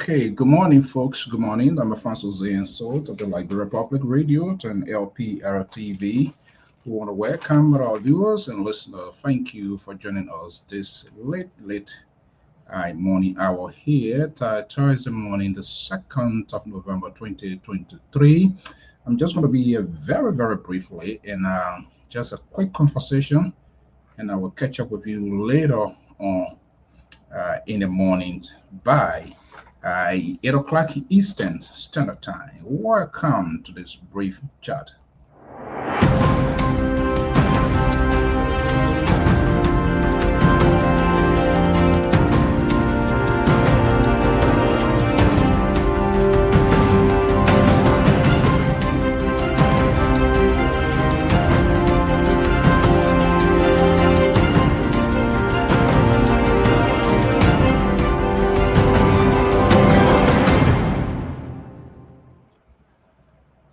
Okay, good morning, folks. Good morning. I'm Afonso Salt of the Liberia Public Radio and LPR-TV. We want to welcome our viewers and listeners. Thank you for joining us this late morning hour here, Thursday morning, the 2nd of November 2023. I'm just going to be here very briefly in just a quick conversation, and I will catch up with you later on in the morning by 8 o'clock Eastern Standard Time. Welcome to this brief chat.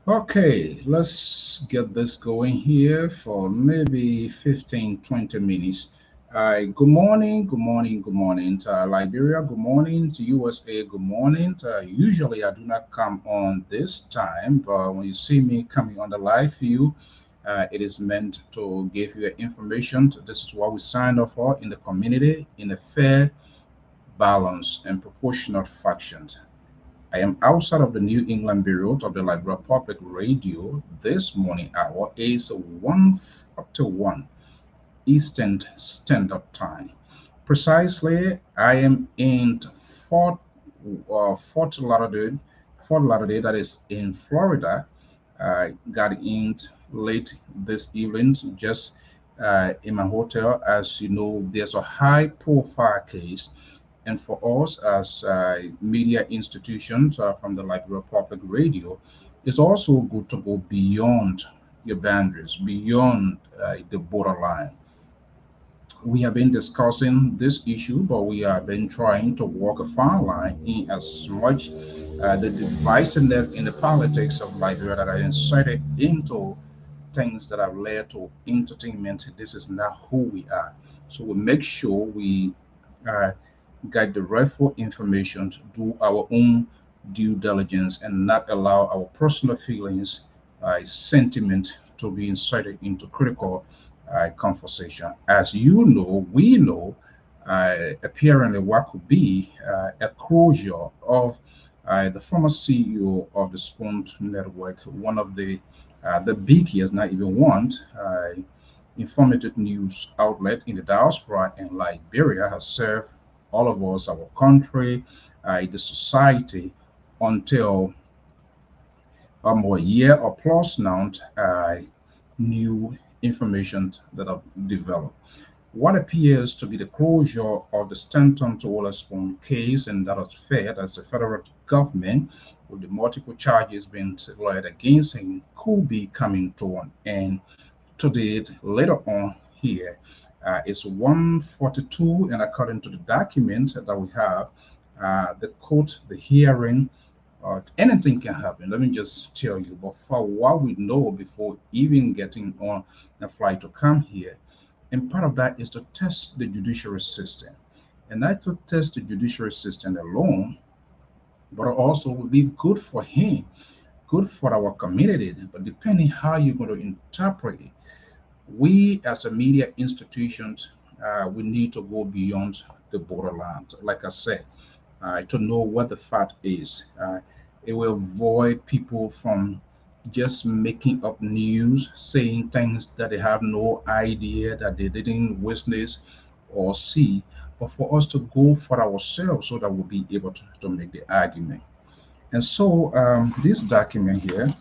Okay, let's get this going here for maybe 15-20 minutes. Good morning to Liberia, good morning to USA, good morning. Usually I do not come on this time, but when you see me coming on the live view, it is meant to give you information. This is what we signed up for in the community, in a fair, balanced, and proportional fashion. I am outside of the New England Bureau of the Liberia Public Radio. This morning hour is 1:41 Eastern Standard Time. Precisely, I am in Fort Lauderdale, that is in Florida. I got in late this evening, just in my hotel. As you know, there's a high-profile case, and for us as media institutions from the Liberia Public Radio, it's also good to go beyond your boundaries, beyond the borderline. We have been discussing this issue, but we have been trying to walk a fine line in as much the divisiveness in the politics of Liberia that are inserted into things that have led to entertainment. This is not who we are. So we make sure we get the rightful information to do our own due diligence and not allow our personal feelings, sentiment to be inserted into critical conversation. As you know, we know apparently what could be a closure of the former CEO of the Spoon Network, one of the biggest, not even one, informative news outlet in the diaspora in Liberia, has served all of us, our country, the society, until a year or plus now, new information that have developed. What appears to be the closure of the STANTON to WITHERSPOON case, and that was fair as the federal government, with the multiple charges being laid against him, could be coming to an end today. Later on here, it's 1:42, and according to the document that we have, the court, the hearing, anything can happen. Let me just tell you, but for what we know before even getting on a flight to come here, and part of that is to test the judiciary system, and not to test the judiciary system alone, but also would be good for him, good for our community. But depending how you're going to interpret it, we as a media institutions, we need to go beyond the borderland. Like I said, to know what the fact is. It will avoid people from just making up news, saying things that they have no idea, that they didn't witness or see, but for us to go for ourselves so that we'll be able to make the argument. And so this document here,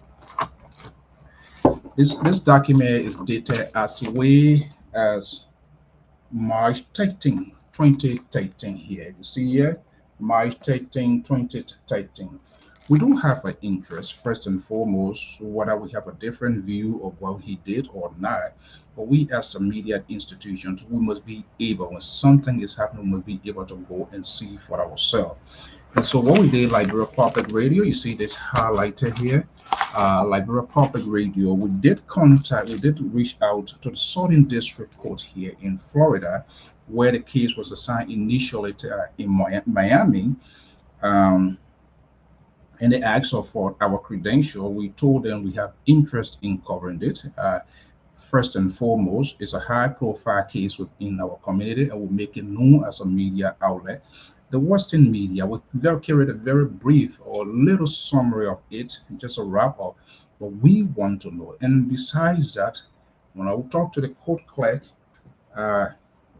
this document is dated as way as March 13, 2013 here. You see here, March 13, 2013. We do have an interest, first and foremost, whether we have a different view of what he did or not. But we as a media institutions, we must be able, when something is happening, we must be able to go and see for ourselves. And so what we did, Liberia Public Radio, you see this highlighted here, Liberia Public Radio, we did reach out to the Southern District Court here in Florida, where the case was assigned initially to, in Miami. and they asked us for our credential. We told them we have interest in covering it. First and foremost, it's a high-profile case within our community, and we make it known as a media outlet. The Western media, we very carried a very brief or little summary of it, just a wrap up. But we want to know. And besides that, when I will talk to the court clerk, uh,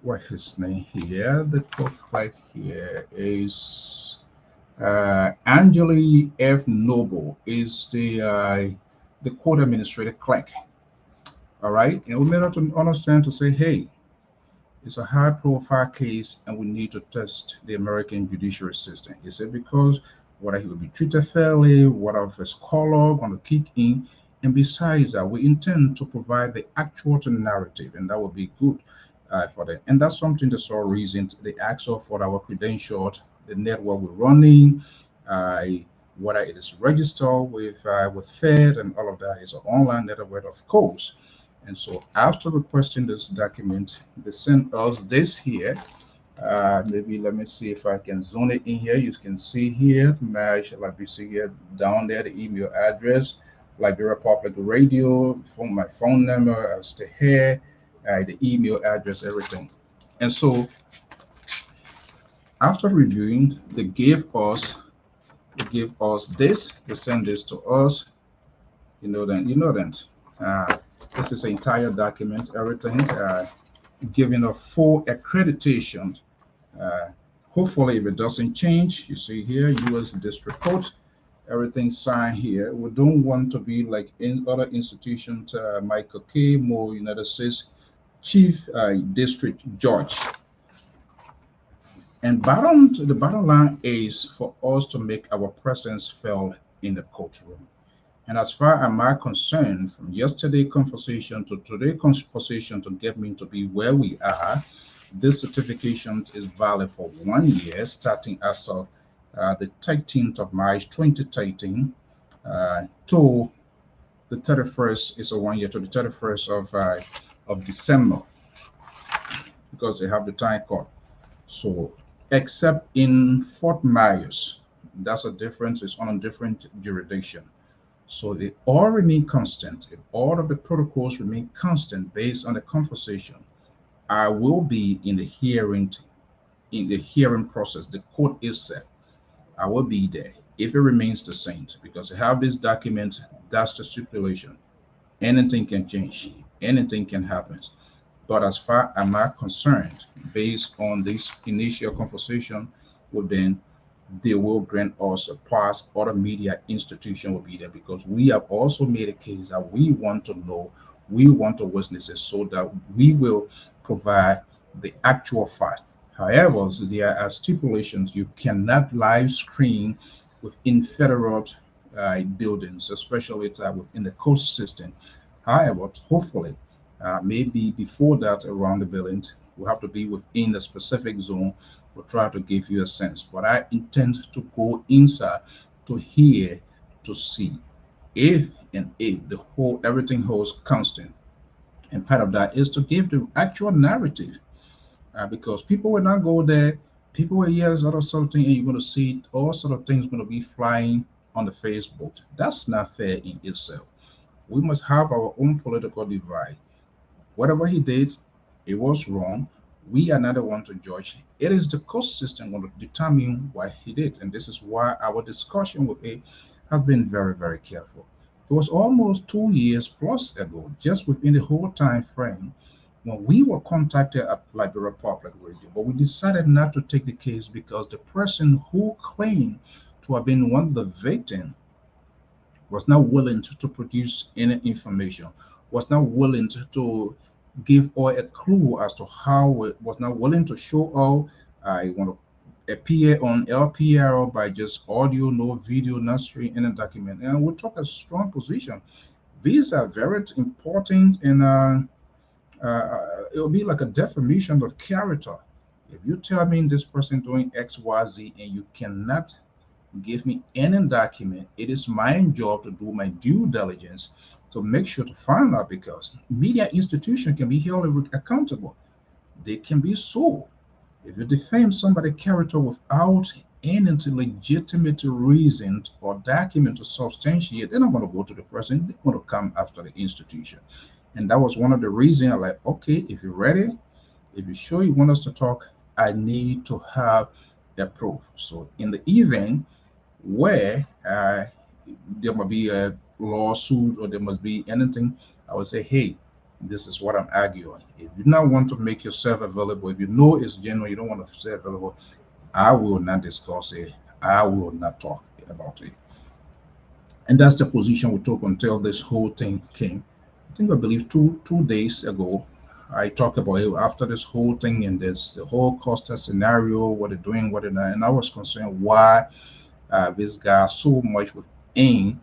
what his name here? The court clerk here is Angeli F. Noble is the court administrator clerk. All right, and we made her to understand to say, hey, it's a high profile case and we need to test the American judiciary system. He said because whether he will be treated fairly, what of his color going to kick in, and besides that, we intend to provide the actual narrative, and that will be good for them. And that's something the sole reason they ask us for our credentials, the network we're running, uh, whether it is registered with Fed and all of that is an online network, of course. And so after requesting this document, they sent us this here. Maybe let me see if I can zone it in here. You can see here, match like you see here down there, the email address, Liberia Public Radio, my phone number, stay here, the email address, everything. And so after reviewing, they gave us this, they sent this to us, that. This is the entire document, everything, giving a full accreditation. Uh, Hopefully, if it doesn't change, you see here, U.S. District Court, everything signed here. We don't want to be like in other institutions, Michael K. Moore, United States Chief District Judge. And the bottom line is for us to make our presence felt in the courtroom. And as far as my concern, from yesterday conversation to today conversation to get me to be where we are, this certification is valid for 1 year, starting as of the 13th of March 2013 to the 31st is a 1 year to the 31st of December because they have the time code. So, except in Fort Myers, that's a difference. It's on a different jurisdiction. So they all remain constant. If all of the protocols remain constant based on the conversation, I will be in the hearing process. The court is set. I will be there if it remains the same because I have this document. That's the stipulation. Anything can change. Anything can happen. But as far as I'm concerned, based on this initial conversation with them, they will grant us a pass. Other media institution will be there because we have also made a case that we want to know, we want to witness it so that we will provide the actual fact. However, so there are stipulations. You cannot live stream within federal buildings, especially within the coast system. However, hopefully, maybe before that around the building, we have to be within the specific zone. We'll try to give you a sense. But I intend to go inside to hear, to see if the whole everything holds constant. And part of that is to give the actual narrative because people will not go there. People will hear sort of something, and you're going to see all sort of things going to be flying on the Facebook. That's not fair in itself. We must have our own political divide. Whatever he did, it was wrong. We are not the one to judge. It is the court system going to determine what he did. And this is why our discussion with A has been very, very careful. It was almost 2 years plus ago, just within the whole time frame, when we were contacted at Liberia Public Radio, but we decided not to take the case because the person who claimed to have been one of the victims was not willing to produce any information, was not willing to give or a clue as to how it was not willing to show how I want to appear on LPR by just audio, no video, not stream any document. And we took a strong position. These are very important, and it will be like a defamation of character. If you tell me this person doing X, Y, Z, and you cannot give me any document, it is my job to do my due diligence to make sure to find out because media institution can be held accountable. They can be sued. If you defame somebody's character without any legitimate reason or document to substantiate, they're not going to go to the president. They're going to come after the institution. And that was one of the reasons I'm like, okay, if you're ready, if you're sure you want us to talk, I need to have the proof. So in the event where there might be a lawsuit or there must be anything, I would say, hey, this is what I'm arguing. If you not want to make yourself available, if you know it's genuine, you don't want to stay available, I will not discuss it. I will not talk about it. And that's the position we took until this whole thing came. I think I believe two days ago, I talked about it after this whole thing and this the whole Costa scenario, what they're doing, what they're not, and I was concerned why this guy so much within in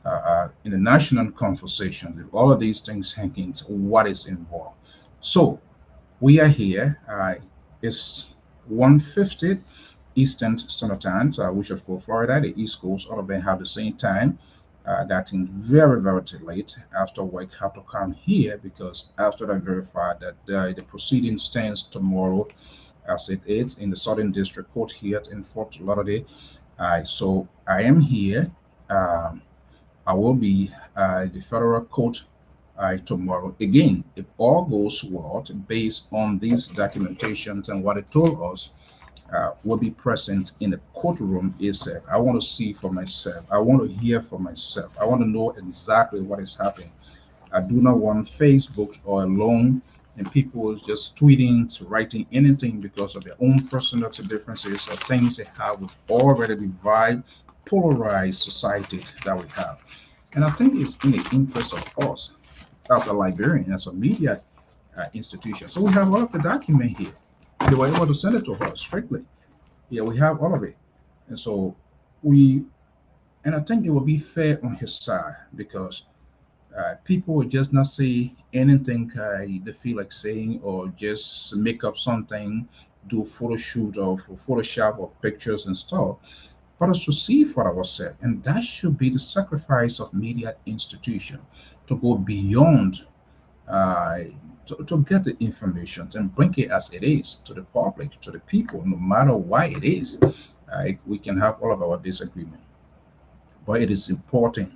the national conversation with all of these things hanging, what is involved. So we are here. It's 1:50 Eastern Standard Time, which of course Florida, the East Coast, all of them have the same time. Getting very, very late after work, have to come here because after I verified that the proceeding stands tomorrow as it is in the Southern District Court here in Fort Lauderdale. So I am here. Um, I will be the federal court tomorrow. Again, if all goes well, based on these documentations and what it told us, will be present in the courtroom itself. I want to see for myself. I want to hear for myself. I want to know exactly what is happening. I do not want Facebook or alone and people just tweeting, writing anything because of their own personality differences or things they have with already divided, polarized society that we have. And I think it's in the interest of us as a librarian, as a media institution. So we have all of the document here. They were able to send it to her strictly. Yeah, we have all of it. And so we, and I think it will be fair on his side because people will just not say anything they feel like saying or just make up something, do photo shoot or Photoshop or pictures and stuff, but us to see for ourselves. And that should be the sacrifice of media institution to go beyond uh, to get the information and bring it as it is to the public, to the people, no matter why it is. We can have all of our disagreement, but it is important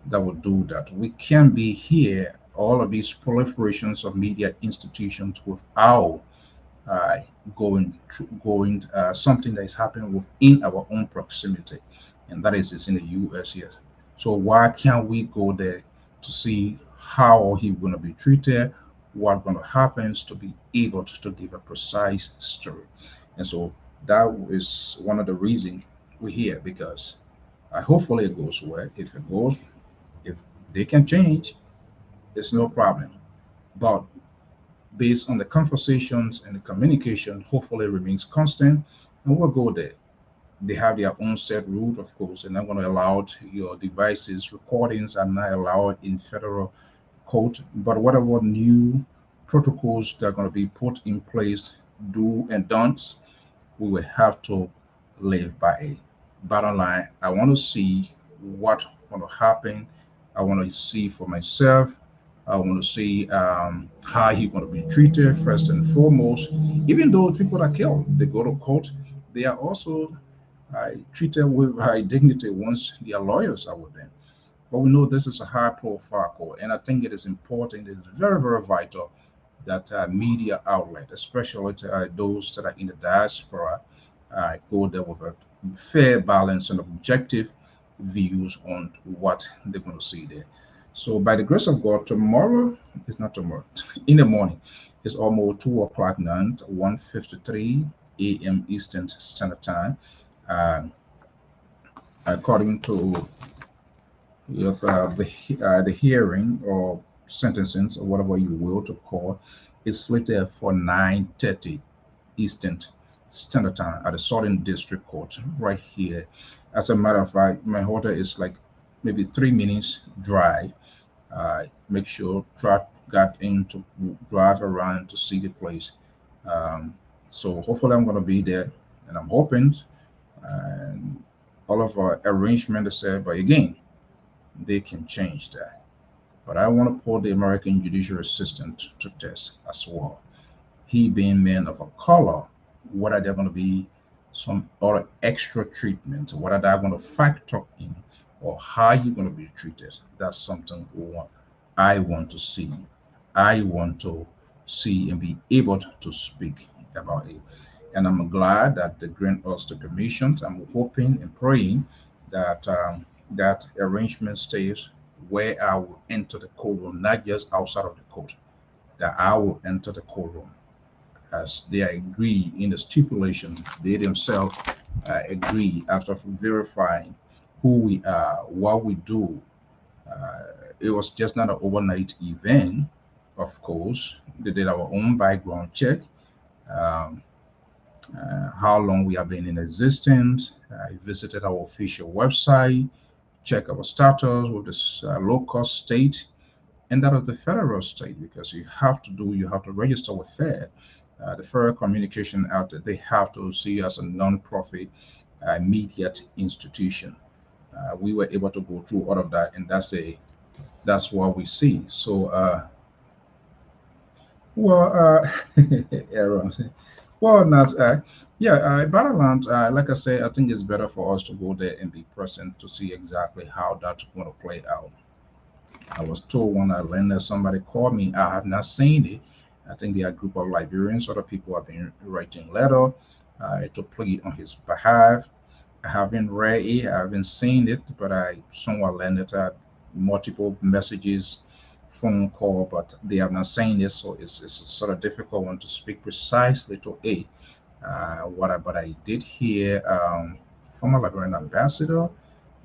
that will do that. We can be here, all of these proliferations of media institutions without uh, going something that is happening within our own proximity, and that is in the U.S. here. So why can't we go there to see how he's going to be treated, what's going to happen, to be able to give a precise story? And so that is one of the reasons we're here because hopefully it goes well. If it goes, if they can change, it's no problem. But based on the conversations and the communication, hopefully remains constant, and we'll go there. They have their own set rule, of course, and I'm going to allow your devices, recordings are not allowed in federal court, but whatever new protocols that are going to be put in place, do and don'ts, we will have to live by it. Bottom line, I want to see what going to happen. I want to see for myself. I want to see how he's going to be treated first and foremost. Even though people are killed, they go to court, they are also treated with high dignity once their lawyers are with them. But we know this is a high profile court, and I think it is important, it is very, very vital that media outlet, especially to, those that are in the diaspora, go there with a fair balance and objective views on what they're going to see there. So by the grace of God, tomorrow is not tomorrow. In the morning, it's almost 2 o'clock now, 1:53 a.m. Eastern Standard Time. Uh, According to the hearing or sentencing or whatever you will to call, is slated for 9:30 Eastern Standard Time at the Southern District Court right here. As a matter of fact, my hotel is like maybe 3 minutes drive. Make sure try got in to drive around to see the place. Um, so hopefully I'm going to be there, and I'm hoping and all of our arrangement is set. But again, they can change that. But I want to put the American judiciary system to test as well. He being man of a color, what are they going to be? some other extra treatment, what are they going to factor in, or how you're going to be treated. That's something I want to see. I want to see and be able to speak about it. And I'm glad that they grant us the permissions. I'm hoping and praying that that arrangement stays where I will enter the courtroom, not just outside of the court, that I will enter the courtroom as they agree in the stipulation. They themselves agree after verifying who we are, what we do. It was just not an overnight event, of course. They did our own background check, um, how long we have been in existence. I visited our official website, check our status with this local state and that of the federal state, because you have to register with FED. The Federal Communication Outlet, they have to see you as a non-profit media institution. We were able to go through all of that, and that's what we see. So, well, Aaron, well, not yeah, Battleland. Like I say, I think it's better for us to go there and be present to see exactly how that's going to play out. I was told when I landed, somebody called me. I have not seen it. I think there are a group of Liberians, other people have been writing letter to plead on his behalf. I haven't read it, I haven't seen it, but I somewhat landed multiple messages, phone call, but they have not seen it, so it's a sort of difficult one to speak precisely to it. But I did hear former Liberian ambassador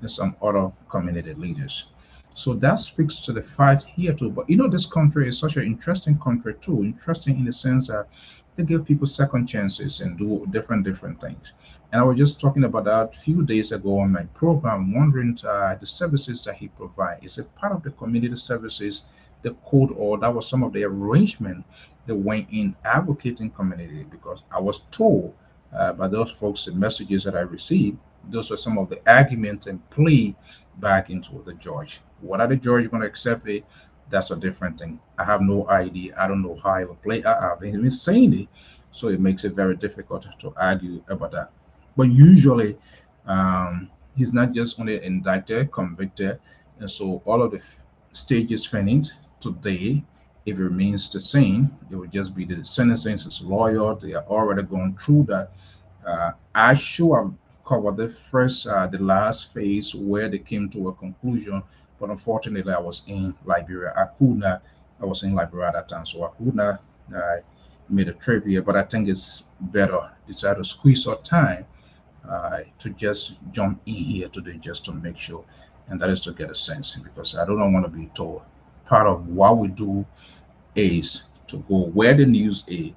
and some other community leaders. So that speaks to the fight here too. But this country is such an interesting country too. Interesting in the sense that they give people second chances and do different things. And I was just talking about that a few days ago on my program, wondering the services that he provides. Is it part of the community services, the code, or that was some of the arrangement that went in advocating community? Because I was told by those folks, the messages that I received, those were some of the arguments and plea back into the judge. What are the judge going to accept it? That's a different thing. I have no idea. I don't know how it will play. I haven't even seen it, so it makes it very difficult to argue about that. But usually, he's not just only indicted, convicted, and so all of the stages finished today. If it remains the same, it will just be the sentencing. His lawyer, they are already gone through that. I should have covered the last phase where they came to a conclusion, but unfortunately, I was in Liberia. I was in Liberia at that time, so I could not made a trip here. But I think it's better decide to squeeze our time to just jump in here today just to make sure, and that is to get a sense because I don't want to be told. Part of what we do is to go where the news is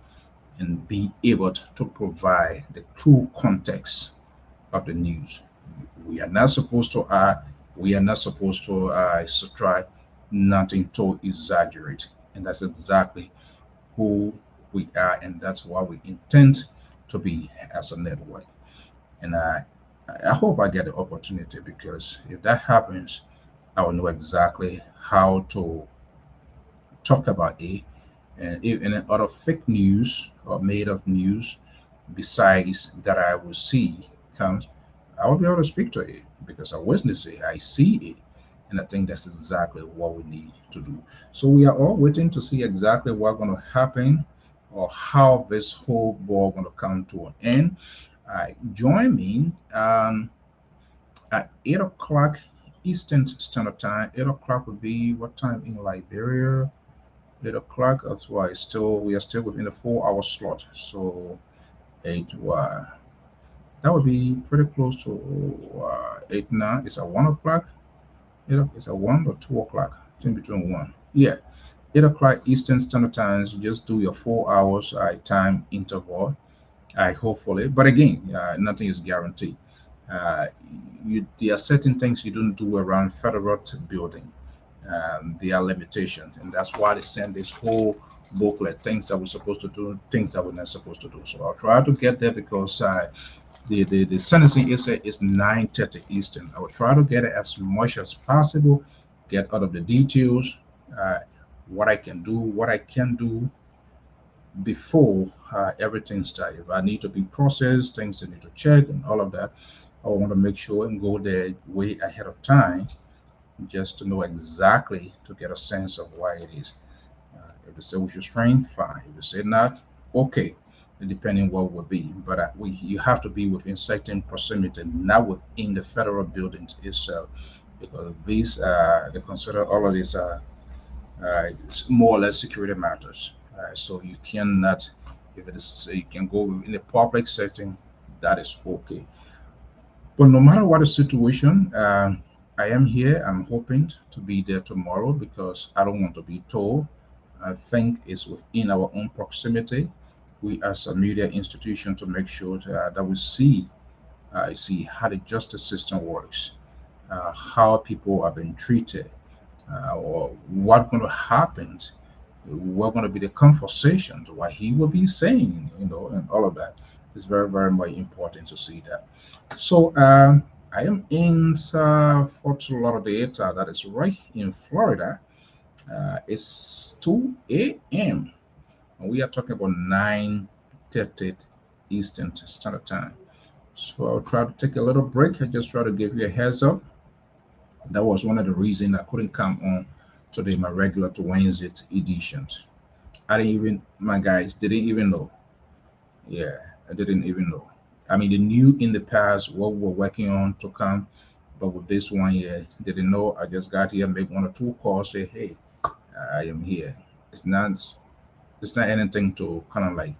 and be able to provide the true context of the news. We are not supposed to add, we are not supposed to try nothing to exaggerate. And that's exactly who we are, and that's what we intend to be as a network. And I hope I get the opportunity because if that happens, I will know exactly how to talk about it. And if any other fake news or made up news besides that I will see comes, I will be able to speak to it because I witness it, I see it, and I think that's exactly what we need to do. So we are all waiting to see exactly what's going to happen or how this whole ball going to come to an end. Join me at 8 o'clock Eastern Standard Time. 8 o'clock would be what time in Liberia? 8 o'clock. That's why we are still within the 4 hour slot. So 8 that would be pretty close to 8 now. It's at 1 o'clock. It's at 1 or 2 o'clock. It's in between one. Yeah. 8 o'clock Eastern Standard Time. So just do your 4 hours time interval. Hopefully, but again, nothing is guaranteed. Uh, there are certain things you don't do around federal building. There are limitations, and that's why they send this whole booklet: things that we're supposed to do, things that we're not supposed to do. So I'll try to get there because the sentencing is 9:30 Eastern. I will try to get it as much as possible, get out of the details, what I can do, what I can do, before everything starts. If I need to be processed, things I need to check and all of that, I want to make sure and go there way ahead of time just to know exactly to get a sense of why it is. If they say we should strain, fine. If they say not, okay, depending what will be. But you have to be within certain proximity, not within the federal buildings itself, because these they consider all of these more or less security matters. So you cannot, if it is, you can go in a public setting, that is okay. But no matter what the situation, I am here. I'm hoping to be there tomorrow because I don't want to be told. I think it's within our own proximity. We, as a media institution, to make sure that we see how the justice system works, how people are being treated, or what's going to happen, what going to be the conversations, what he will be saying, and all of that is very, very much important to see that. So I am in Fort Lauderdale, that is right in Florida. It's 2 a.m. and we are talking about 9:30 Eastern Standard Time. So I'll try to take a little break. I just try to give you a heads up. That was one of the reasons I couldn't come on today, my regular to Wednesday editions. I didn't even, my guys didn't even know. Yeah, I didn't even know. I mean, they knew in the past what we were working on to come, but with this one, yeah, didn't know. I just got here, make one or two calls, say, hey, I am here. It's not, it's not anything to kind of like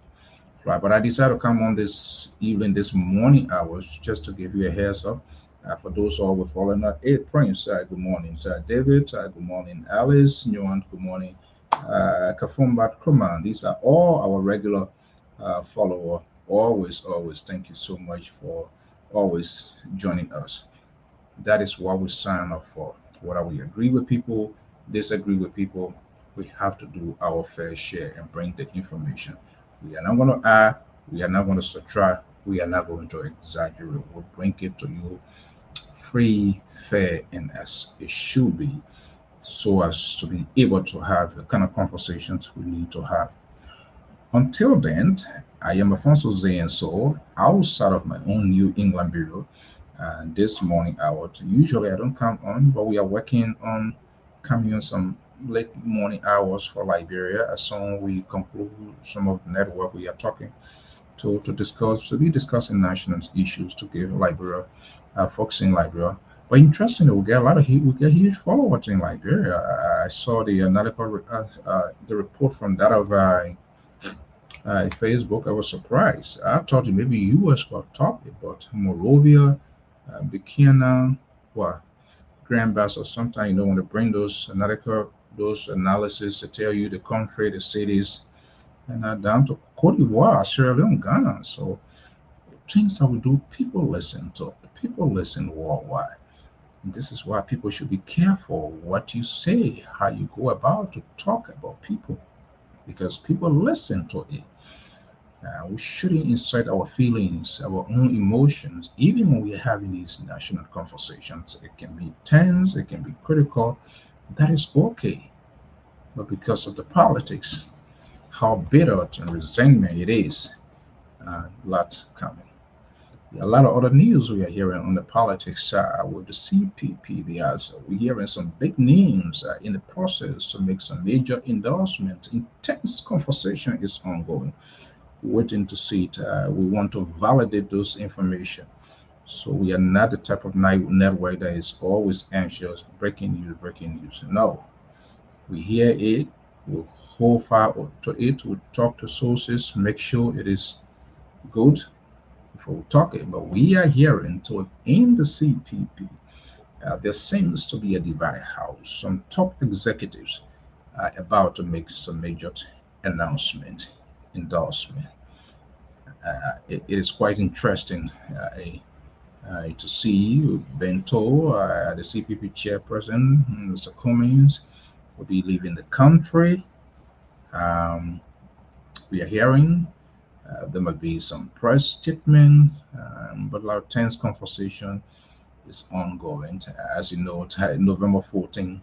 fly. But I decided to come on this evening, this morning hours, just to give you a heads up. For those who are following us, hey Prince, good morning. David, good morning. Alice, Nguyen, good morning. Kafumbat Kuman, these are all our regular follower. Always, always, thank you so much for always joining us. That is what we sign up for. Whether we agree with people, disagree with people, we have to do our fair share and bring the information. We are not going to add, we are not going to subtract, we are not going to exaggerate. We'll bring it to you free, fair, and as it should be, so as to be able to have the kind of conversations we need to have. Until then, I am Afonso Zayn, so outside of my own New England bureau, this morning hour. Usually I don't come on, but we are working on coming on some late morning hours for Liberia as soon we conclude some of the network we are talking to be discussing national issues to give Liberia, folks in Liberia. But interestingly, we get a lot of we get huge followers in Liberia. I saw the analytical the report from that of Facebook. I was surprised. I thought maybe US was top, but Morovia, Burkina, what Grand Bass or sometimes you don't want to bring those analytical those analysis to tell you the country, the cities, and down to Cote d'Ivoire, Sierra Leone, Ghana. So things that we do, people listen to. People listen worldwide. And this is why people should be careful what you say, how you go about to talk about people, because people listen to it. We shouldn't incite our feelings, our own emotions, even when we are having these national conversations. It can be tense, it can be critical. That is okay. But because of the politics, how bitter and resentment it is, lot coming. A lot of other news we are hearing on the politics with the CPP. We're hearing some big names in the process to make some major endorsements. Intense conversation is ongoing, waiting to see it. We want to validate those information. So we are not the type of network that is always anxious, breaking news, breaking news. No, we hear it, we'll hold fire to it, we'll talk to sources, make sure it is good before we talk it. But we are hearing to in the CPP, there seems to be a divided house. Some top executives are about to make some major announcement, endorsement. It is quite interesting to see Bento, the CPP chairperson, Mr. Cummings, will be leaving the country. Um, we are hearing there might be some press statement, but a lot of tense conversation is ongoing. As you know, November 14th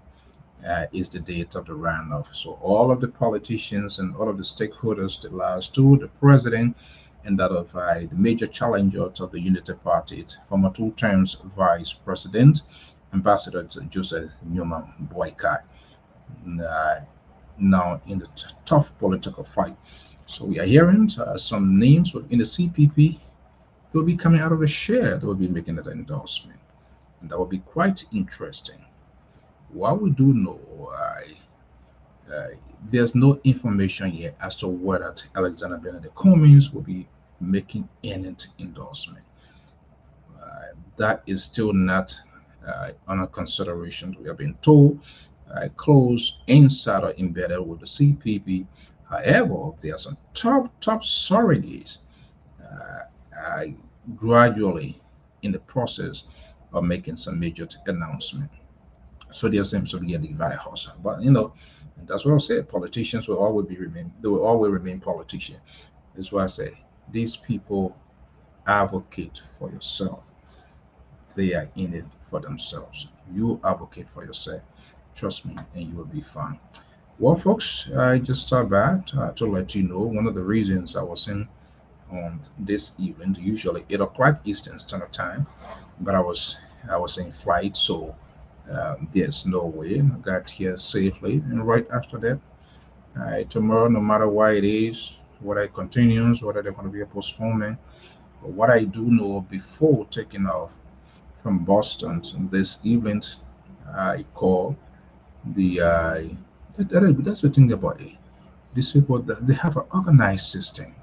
is the date of the runoff. So all of the politicians and all of the stakeholders, the last two, the president and that of the major challengers of the Unity Party, former two terms vice president, Ambassador Joseph Newman Boycott, uh, now in the tough political fight. So we are hearing some names within the CPP. They will be coming out of the share. They will be making that endorsement, and that will be quite interesting. What we do know, uh, there's no information yet as to whether Alexander Benedict Cummings will be making any endorsement. That is still not under consideration. We have been told close insider embedded with the CPP. However, there are some top surrogates uh, uh, gradually in the process of making some major announcement. So there seems to be a divided house. But that's what I said. Politicians will always remain. They will always remain politicians. That's why I say these people advocate for yourself. They are in it for themselves. You advocate for yourself. Trust me, and you will be fine. Well, folks, I just stopped by to let you know one of the reasons I was in on this event, usually 8 o'clock Eastern Standard Time, but I was in flight, so there's no way. I got here safely, and right after that, tomorrow, no matter what it is, whether it continues, whether there's going to be a postponement, but what I do know before taking off from Boston this evening, I call the that's the thing about it. These people they have an organized system.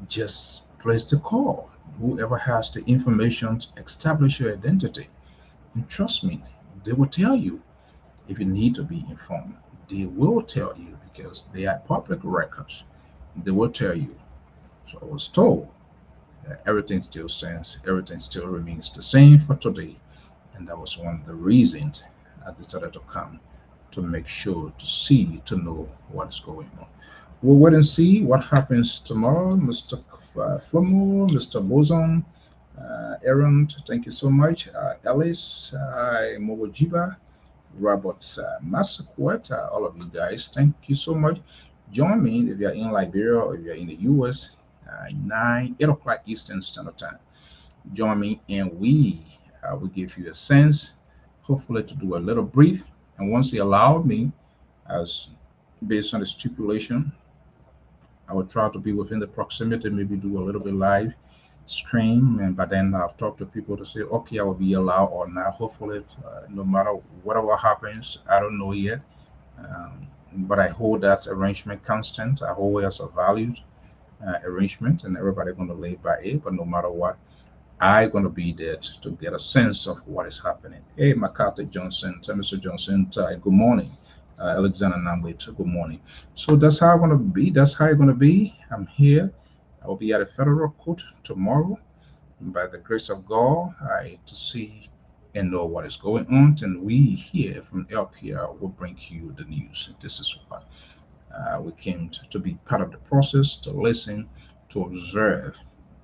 Just place the call. Whoever has the information to establish your identity, and trust me, they will tell you if you need to be informed. They will tell you because they are public records. They will tell you. So I was told that everything still stands, everything still remains the same for today. And that was one of the reasons I decided to come to make sure to see, to know what is going on. We'll wait and see what happens tomorrow, Mr. Flomo, Mr. Boson, Aaron, thank you so much. Alice, Mowojiba, Robert Massaquet, all of you guys, thank you so much. Join me if you're in Liberia or if you're in the US, 8 o'clock Eastern Standard Time. Join me and we will give you a sense, hopefully to do a little brief. And once you allow me, as based on the stipulation, I will try to be within the proximity, maybe do a little bit live stream, and but then I've talked to people to say, okay, I will be allowed or not. Hopefully, no matter whatever happens, I don't know yet. But I hold that arrangement constant. I hold it as a valued arrangement, and everybody going to live by it. But no matter what, I going to be there to get a sense of what is happening. Hey, McCarthy Johnson, Mr. Johnson, good morning. Alexander Namwit, good morning. So that's how I'm going to be. That's how I'm going to be. I'm here. I will be at a federal court tomorrow. By the grace of God, to see and know what is going on. And we here from LPR will bring you the news. This is what we came to be part of the process, to listen, to observe,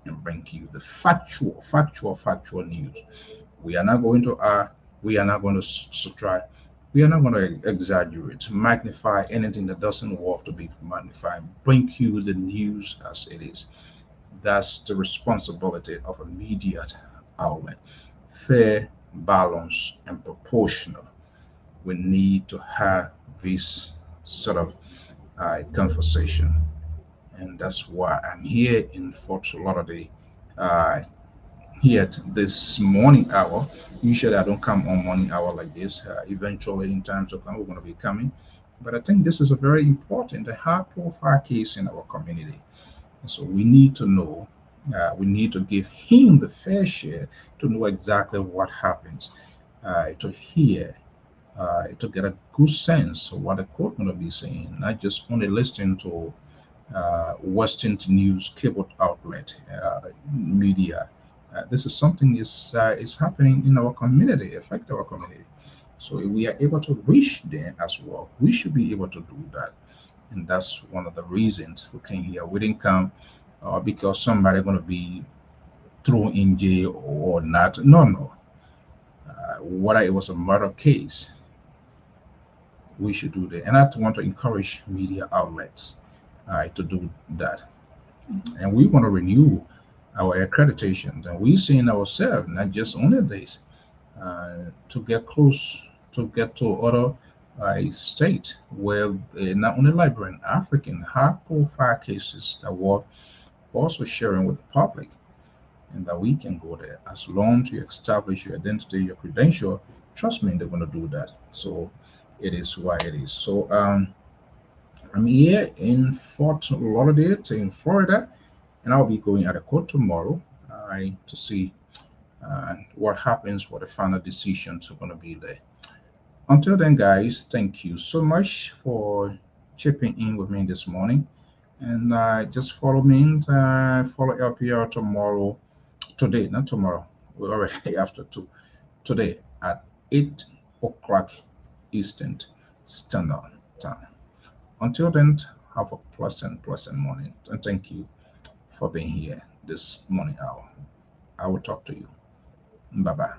and bring you the factual news. We are not going to we are not going to subtract, we are not going to exaggerate, magnify anything that doesn't worth to be magnified. Bring you the news as it is. That's the responsibility of a media outlet. Fair, balanced, and proportional. We need to have this sort of conversation, and that's why I'm here in Fort Lauderdale. Uh, Here at this morning hour. Usually I don't come on morning hour like this. Eventually, in time to come, we're going to be coming. But I think this is a very important, a high-profile case in our community. So we need to know. We need to give him the fair share to know exactly what happens, to hear, to get a good sense of what the court going to be saying, not just only listening to Western news cable outlet media. This is something is happening in our community, affect our community. So if we are able to reach them as well, we should be able to do that. And that's one of the reasons we came here. We didn't come because somebody going to be thrown in jail or not. No, no. Whether it was a murder case, we should do that. And I want to encourage media outlets to do that. And we want to renew our accreditations. And we're seeing ourselves, not just only this, to get close, to get to other state where not only Liberian, African high-profile cases that were also sharing with the public, and that we can go there as long as you establish your identity, your credential. Trust me, they're going to do that. So it is why it is. So I'm here in Fort Lauderdale in Florida, and I'll be going at a court tomorrow to see what happens, what the final decisions are going to be there. Until then, guys, thank you so much for chipping in with me this morning. And just follow me and follow LPR tomorrow, today, not tomorrow. We're already after 2. Today at 8 o'clock Eastern Standard Time. Until then, have a pleasant morning. And thank you for being here this morning hour. I will talk to you. Bye bye.